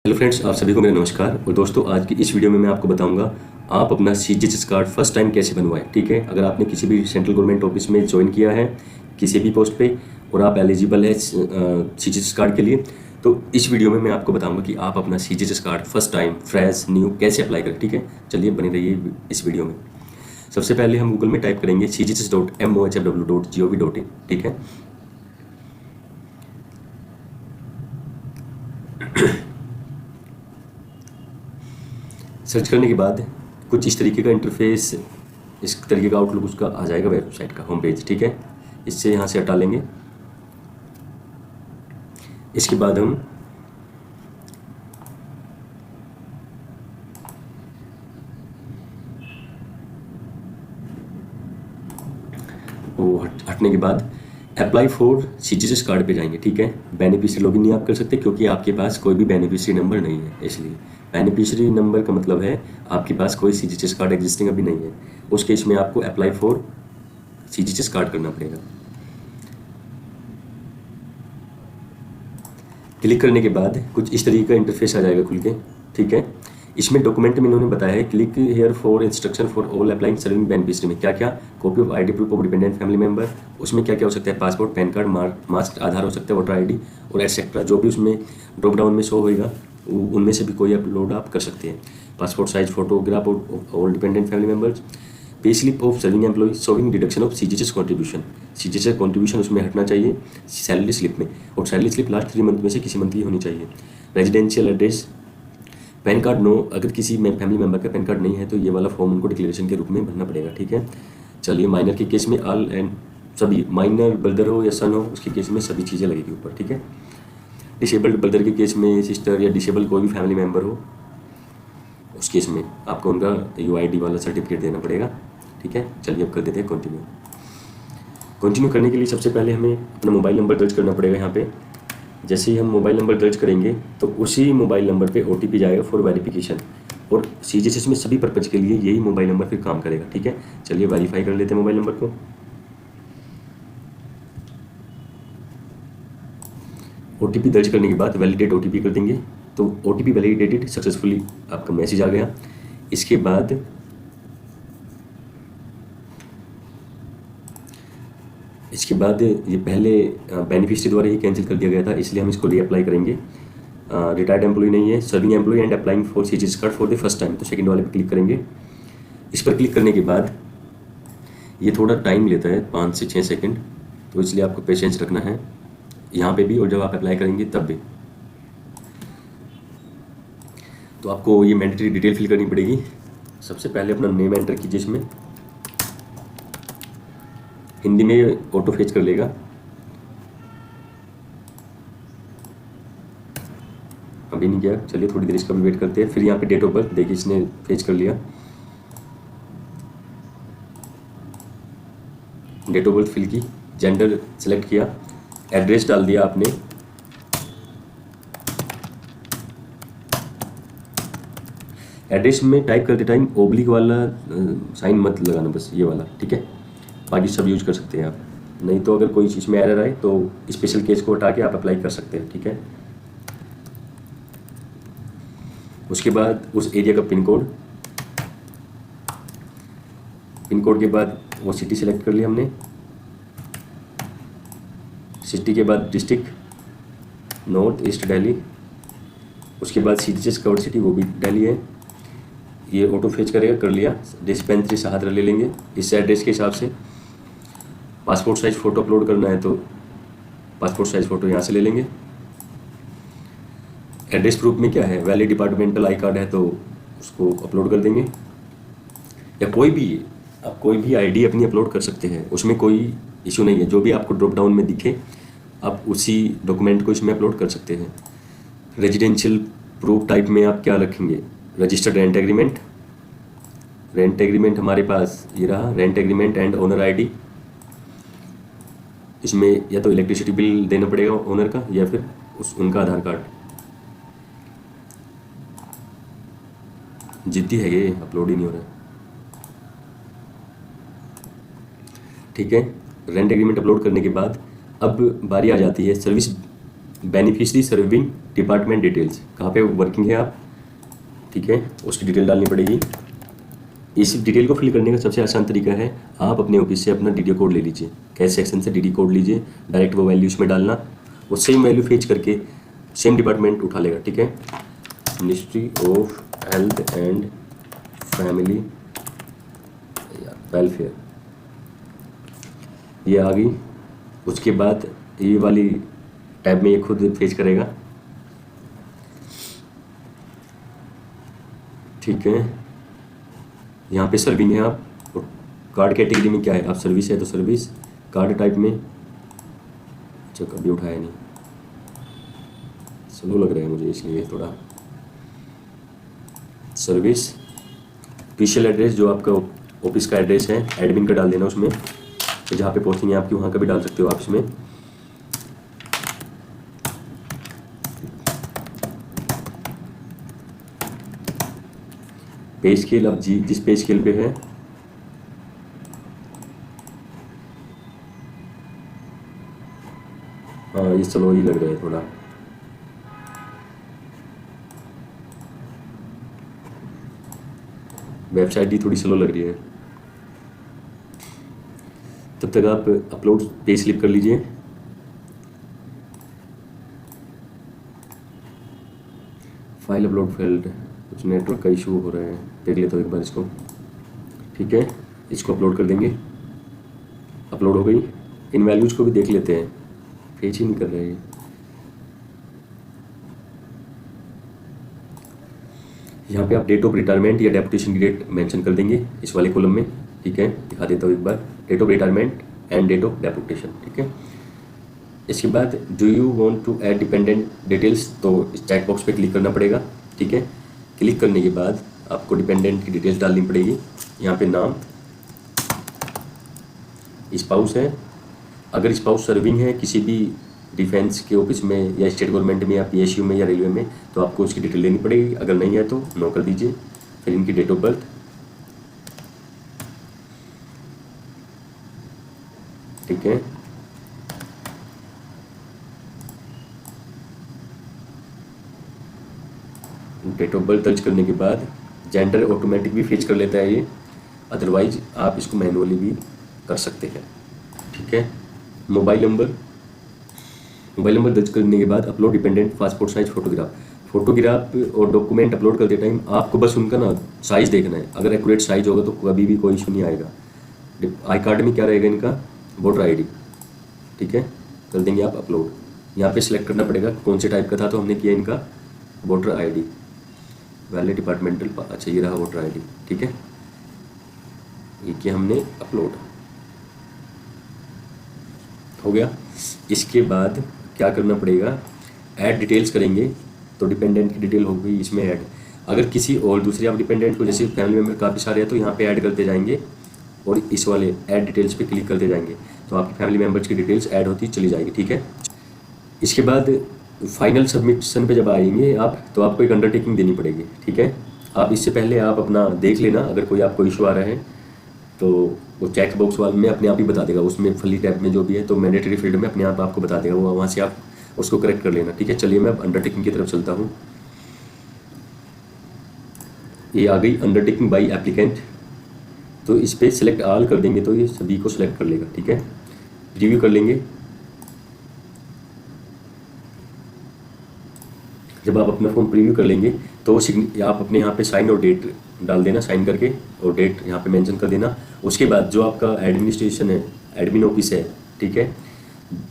Hello friends, आप सभी को मेरा नमस्कार। और दोस्तों, आज की इस वीडियो में मैं आपको बताऊंगा आप अपना सीजीएचएस कार्ड फर्स्ट टाइम कैसे बनवाएं। ठीक है, अगर आपने किसी भी सेंट्रल गवर्नमेंट ऑफिस में ज्वाइन किया है किसी भी पोस्ट पे और आप एलिजिबल है सीजीएचएस कार्ड के लिए, तो इस वीडियो में मैं आपको बताऊंगा कि आप अपना CGHS card first time fresh new कैसे अप्लाई करें। ठीक है, चलिए बने रहिए इस वीडियो में। सबसे पहले हम गूगल में टाइप करेंगे cghs.mohfw.gov.in। ठीक है, सर्च करने के बाद कुछ इस तरीके का इंटरफेस, इस तरीके का आउटलुक उसका आ जाएगा, वेबसाइट का होम पेज। ठीक है, इससे यहाँ से हटा लेंगे। इसके बाद हम वो हटने के बाद अप्लाई फॉर सीजीएचएस कार्ड पे जाएंगे। ठीक है, बेनिफिशियरी लॉगिन नहीं आप कर सकते क्योंकि आपके पास कोई भी बेनिफिशियरी नंबर नहीं है। इसलिए बेनिफिशियरी नंबर का मतलब है आपके पास कोई सीजीएचएस कार्ड एग्जिस्टिंग अभी नहीं है। उस केस में आपको अप्लाई फॉर सीजीएचएस कार्ड करना पड़ेगा। क्लिक करने के बाद कुछ इस तरीके का इंटरफेस आ जाएगा खुल के। ठीक है, इसमें डॉक्यूमेंट में इन्होंने बताया है click here for instruction for all applying serving beneficiary में क्या क्या, copy of ID proof of dependent family member, उसमें क्या क्या हो सकता है, पासपोर्ट, पैन कार्ड, मार्क्स, आधार हो सकता है, वोटर आईडी और एटसेट्रा। जो भी उसमें ड्रॉप डाउन में शो होएगा उनमें से भी कोई अपलोड आप कर सकते हैं। Passport size photograph of all dependent family members, pay slip of serving employee showing deduction of CGHS contribution. CGHS contribution उसमें हटना चाहिए सैलरी स्लिप में, और सैलरी स्लिप लास्ट 3 मंथ में से किसी मंथ की होनी चाहिए। Residential address, PAN card no, अगर किसी फैमिली मेंबर का पैन कार्ड नहीं है तो ये वाला फॉर्म उनको डिक्लेरेशन के रूप में भरना पड़ेगा। ठीक है, चलिए माइनर के केस में ऑल एंड सभी, माइनर ब्रदर हो या सन हो उसके केस में सभी चीज़ें लगेगी ऊपर। ठीक है, डिसेबल्ड ब्रदर के केस में सिस्टर या डिसेबल कोई भी फैमिली मेंबर हो उस केस में आपको उनका यूआईडी वाला सर्टिफिकेट देना पड़ेगा। ठीक है, चलिए अब कर देते हैं कंटिन्यू। कंटिन्यू करने के लिए सबसे पहले हमें अपना मोबाइल नंबर दर्ज करना पड़ेगा। यहाँ पे जैसे ही हम मोबाइल नंबर दर्ज करेंगे तो उसी मोबाइल नंबर पे ओटीपी जाएगा फॉर वेरिफिकेशन, और सीजीएचएस में सभी पर्पज के लिए यही मोबाइल नंबर फिर काम करेगा। ठीक है, चलिए वेरीफाई कर लेते हैं मोबाइल नंबर को। ओटीपी दर्ज करने के बाद वैलिडेट ओटीपी कर देंगे, तो ओटीपी वैलिडेटेड सक्सेसफुली आपका मैसेज आ गया। इसके बाद ये पहले बेनिफिशियरी द्वारा ही कैंसिल कर दिया गया था, इसलिए हम इसको रीअप्लाई करेंगे। रिटायर्ड एम्प्लॉय नहीं है, serving employee and applying for CGHS card for the first time, तो सेकंड वाले पे क्लिक करेंगे। इस पर क्लिक करने के बाद ये थोड़ा टाइम लेता है 5 से 6 सेकंड, तो इसलिए आपको पेशेंस रखना है यहाँ पे भी और जब आप अप्लाई करेंगे तब भी। तो आपको ये मैंडेटरी डिटेल फिल करनी पड़ेगी। सबसे पहले अपना नेम एंटर कीजिए, इसमें हिंदी में ऑटो फेच कर लेगा। अभी नहीं किया, चलिए थोड़ी देर इसका भी वेट करते हैं। फिर यहाँ पे डेट ऑफ बर्थ देखिए इसने फेच कर लिया, डेट ऑफ बर्थ फिल की, जेंडर सेलेक्ट किया, एड्रेस डाल दिया आपने। एड्रेस में टाइप करते टाइम ओब्लिक वाला साइन मत लगाना, बस ये वाला। ठीक है, बाकी सब यूज कर सकते हैं आप, नहीं तो अगर कोई चीज़ में एरर आए तो स्पेशल केस को हटा के आप अप्लाई कर सकते हैं। ठीक है, उसके बाद उस एरिया का पिन कोड के बाद वो सिटी सेलेक्ट कर लिया हमने। सिटी के बाद डिस्ट्रिक्ट नॉर्थ ईस्ट दिल्ली, उसके बाद सीजीएचएस कवर्ड सिटी वो भी दिल्ली है। ये ऑटो फेच करेगा, कर लिया। डिस्पेंसरी सहादरा ले लेंगे इस एड्रेस के हिसाब से। पासपोर्ट साइज फ़ोटो अपलोड करना है तो पासपोर्ट साइज फ़ोटो यहाँ से ले लेंगे। एड्रेस प्रूफ में क्या है, वैलिड डिपार्टमेंटल आई कार्ड है तो उसको अपलोड कर देंगे, या कोई भी आप कोई भी आईडी अपनी अपलोड कर सकते हैं, उसमें कोई इशू नहीं है। जो भी आपको ड्रॉप डाउन में दिखे आप उसी डॉक्यूमेंट को इसमें अपलोड कर सकते हैं। रेजिडेंशियल प्रूफ टाइप में आप क्या रखेंगे, रजिस्टर्ड रेंट एग्रीमेंट हमारे पास ये रहा, rent agreement and owner ID. इसमें या तो इलेक्ट्रिसिटी बिल देना पड़ेगा ओनर का या फिर उनका आधार कार्ड। जिद्दी है ये, अपलोड ही नहीं हो रहा। ठीक है, रेंट एग्रीमेंट अपलोड करने के बाद अब बारी आ जाती है service beneficiary serving department details, कहाँ पे वर्किंग है आप, ठीक है, उसकी डिटेल डालनी पड़ेगी। इस डिटेल को फिल करने का सबसे आसान तरीका है, आप अपने ऑफिस से अपना डीडी कोड ले लीजिए, कैश सेक्शन से डीडी कोड लीजिए, डायरेक्ट वो वैल्यू उसमें डालना, वो सेम वैल्यू फेच करके सेम डिपार्टमेंट उठा लेगा, ठीक है। Ministry of health and family welfare, ये आ गई। उसके बाद ये वाली टैब में ये खुद फेच करेगा, ठीक है। यहाँ पे सर्विंग है आप, और कार्ड कैटेगरी में क्या है, आप सर्विस है तो सर्विस, कार्ड टाइप में, अच्छा कभी उठाया नहीं, स्लो लग रहा है मुझे इसलिए थोड़ा। सर्विस, ऑफिशियल एड्रेस जो आपका ऑफिस का एड्रेस है, एडमिन का डाल देना उसमें, तो जहाँ पे पोस्टिंग है आपकी वहाँ का भी डाल सकते हो आप इसमें। पे स्केल, अब जिस पे स्केल पे है, हाँ ये स्लो ही लग रहा है थोड़ा, वेबसाइट ही थोड़ी स्लो लग रही है। तब तक आप अपलोड पे स्लिप कर लीजिए। फाइल अपलोड फेल्ड, कुछ नेटवर्क का इशू हो रहा है, देख लेते हो एक बार इसको, ठीक है। इसको अपलोड कर देंगे, अपलोड हो गई। इन वैल्यूज को भी देख लेते हैं, फेच ही नहीं कर रहे हैं। यहाँ पे आप डेट ऑफ रिटायरमेंट या डेपुटेशन की डेट मेंशन कर देंगे इस वाले कॉलम में, ठीक है। दिखा देता हूँ एक बार, date of retirement and date of deputation, ठीक है। इसके बाद do you want to add dependent details, तो इस चेक बॉक्स पे क्लिक करना पड़ेगा, ठीक है। क्लिक करने के बाद आपको डिपेंडेंट की डिटेल्स डालनी पड़ेगी। यहाँ पे नाम, स्पाउस है, अगर स्पाउस सर्विंग है किसी भी डिफेंस के ऑफिस में या स्टेट गवर्नमेंट में या पीएसयू में या रेलवे में, तो आपको उसकी डिटेल देनी पड़ेगी, अगर नहीं है तो नो कर दीजिए। फिर इनकी डेट ऑफ बर्थ, ठीक है। डेट ऑफ बर्थ दर्ज करने के बाद जेंडर ऑटोमेटिक भी फेच कर लेता है ये, अदरवाइज आप इसको मैनुअली भी कर सकते हैं, ठीक है। मोबाइल नंबर दर्ज करने के बाद upload dependent passport size photograph और डॉक्यूमेंट अपलोड करते टाइम आपको बस उनका ना साइज़ देखना है, अगर एक्यूरेट साइज होगा तो कभी भी कोई इशू नहीं आएगा। आई कार्ड में क्या रहेगा इनका, वोटर आईडी, ठीक है, कर देंगे आप अपलोड। यहाँ पे सिलेक्ट करना पड़ेगा कौन से टाइप का था, तो हमने किया इनका वोटर आईडी, वैलिड डिपार्टमेंटल, अच्छा ये रहा वोटर आईडी, ठीक है। ये किया हमने अपलोड, हो गया। इसके बाद क्या करना पड़ेगा, ऐड डिटेल्स करेंगे, तो डिपेंडेंट की डिटेल हो गई इसमें ऐड। अगर किसी और दूसरे आप डिपेंडेंट को, जैसे फैमिली मेम्बर काफ़ी सारे हैं, तो यहाँ पे ऐड करते जाएंगे और इस वाले ऐड डिटेल्स पे क्लिक करते जाएंगे, तो आपकी फैमिली मेम्बर्स की डिटेल्स ऐड होती चली जाएगी, ठीक है। इसके बाद फाइनल सबमिशन पे जब आएंगे आप, तो आपको एक अंडरटेकिंग देनी पड़ेगी, ठीक है। आप इससे पहले आप अपना देख लेना, अगर कोई आपको इशू आ रहा है तो वो चेक बॉक्स वाले में अपने आप ही बता देगा, उसमें फली टैब में जो भी है, तो मैंडेटरी फील्ड में अपने आप आपको बता देगा, वो वहाँ से आप उसको करेक्ट कर लेना, ठीक है। चलिए मैं अब अंडरटेकिंग की तरफ चलता हूँ। ये आ गई अंडरटेकिंग बाई एप्लीकेंट, तो इस पर सिलेक्ट आल कर देंगे तो ये सभी को सिलेक्ट कर लेगा, ठीक है। रिव्यू कर लेंगे। जब आप अपना फॉर्म प्रीव्यू कर लेंगे तो आप अपने यहाँ पे साइन और डेट डाल देना, साइन करके और डेट यहाँ पे मेंशन कर देना। उसके बाद जो आपका एडमिनिस्ट्रेशन है, एडमिन ऑफिस है, ठीक है,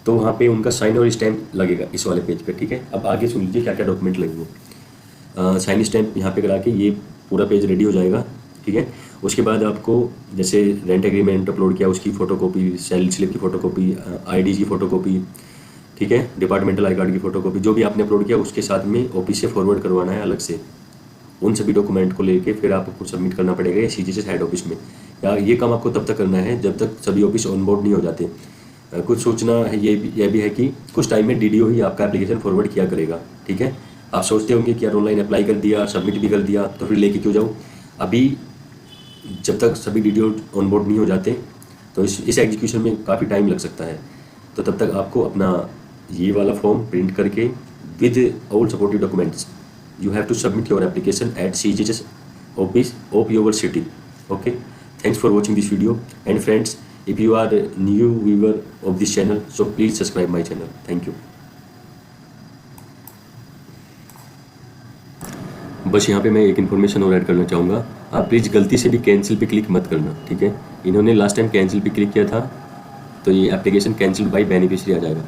तो वहाँ पे उनका साइन और स्टैम्प लगेगा इस वाले पेज पे, ठीक है। अब आगे सुन लीजिए क्या क्या डॉक्यूमेंट लगेंगे। साइन स्टैम्प यहाँ पे करा के ये पूरा पेज रेडी हो जाएगा, ठीक है। उसके बाद आपको जैसे रेंट एग्रीमेंट अपलोड किया उसकी फ़ोटोकॉपी, सैलरी स्लिप की फ़ोटोकॉपी, आईडी की फ़ोटोकॉपी, ठीक है, डिपार्टमेंटल आई कार्ड की फ़ोटोकॉपी, जो भी आपने अपलोड किया उसके साथ में ऑफिस से फॉरवर्ड करवाना है अलग से। उन सभी डॉक्यूमेंट को लेके फिर आपको सबमिट करना पड़ेगा या सीजी से हेड ऑफिस में। या ये काम आपको तब तक करना है जब तक सभी ऑफिस ऑन बोर्ड नहीं हो जाते। कुछ सोचना है ये भी है कि कुछ टाइम में डीडीओ ही आपका एप्लीकेशन फॉरवर्ड किया करेगा, ठीक है। आप सोचते होंगे कि यार ऑनलाइन अप्लाई कर दिया, सबमिट भी कर दिया, तो फिर लेके क्यों जाऊँ। अभी जब तक सभी डीडीओ ऑन बोर्ड नहीं हो जाते तो इस एग्जीक्यूशन में काफ़ी टाइम लग सकता है। तो तब तक आपको अपना ये वाला फॉर्म प्रिंट करके with all supportive documents. You have to submit your application at CGHS office of your city. Okay, thanks for watching this video, and friends, if you are a new viewer of this channel, so please subscribe my channel. Thank you. बस यहाँ पे मैं एक information और add करना चाहूँगा, आप please गलती से भी कैंसिल पे क्लिक मत करना, ठीक है। इन्होंने लास्ट टाइम कैंसिल पे क्लिक किया था तो ये एप्लीकेशन कैंसिल बाय बेनिफिशियरी आ जाएगा,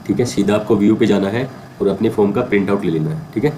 ठीक है। सीधा आपको व्यू पे जाना है और अपने फॉर्म का प्रिंट आउट ले लेना है, ठीक है।